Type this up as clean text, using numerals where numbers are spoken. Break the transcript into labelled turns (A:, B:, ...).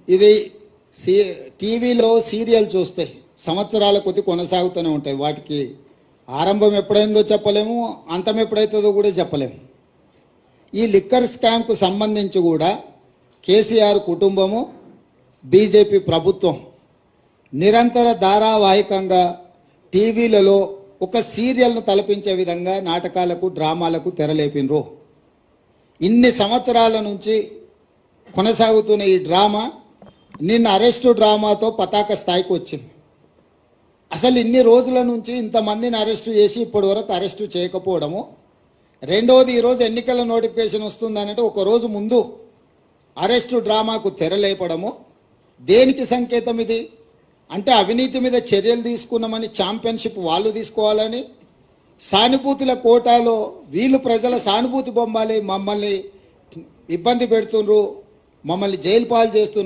A: ఇది టీవీలో సీరియల్ చూస్తే సంవత్సరాల కొద్ది కొనసాగుతూనే ఉంటాయి. వాటికి ఆరంభం ఎప్పుడైందో చెప్పలేము, అంతం ఎప్పుడైతుందో కూడా చెప్పలేము. ఈ లిక్కర్ స్కామ్కు సంబంధించి కూడా కేసీఆర్ కుటుంబము, బీజేపీ ప్రభుత్వం నిరంతర ధారావాహికంగా టీవీలలో ఒక సీరియల్ను తలపించే విధంగా నాటకాలకు, డ్రామాలకు తెరలేపినరు. ఇన్ని సంవత్సరాల నుంచి కొనసాగుతున్న ఈ డ్రామా నిన్న అరెస్టు డ్రామాతో పతాక స్థాయికి వచ్చింది. అసలు ఇన్ని రోజుల నుంచి ఇంతమందిని అరెస్టు చేసి ఇప్పటి వరకు అరెస్టు చేయకపోవడము, రెండోది ఈరోజు ఎన్నికల నోటిఫికేషన్ వస్తుందనంటే ఒక రోజు ముందు అరెస్టు డ్రామాకు తెరలేపడము దేనికి సంకేతం? ఇది అంటే అవినీతి మీద చర్యలు తీసుకున్నామని ఛాంపియన్షిప్ వాళ్ళు తీసుకోవాలని, సానుభూతుల కోటాలో వీళ్ళు ప్రజల సానుభూతి బొమ్మాలి, మమ్మల్ని ఇబ్బంది పెడుతుండ్రు, మమ్మల్ని జైలు పాలు చేస్తున్నారు.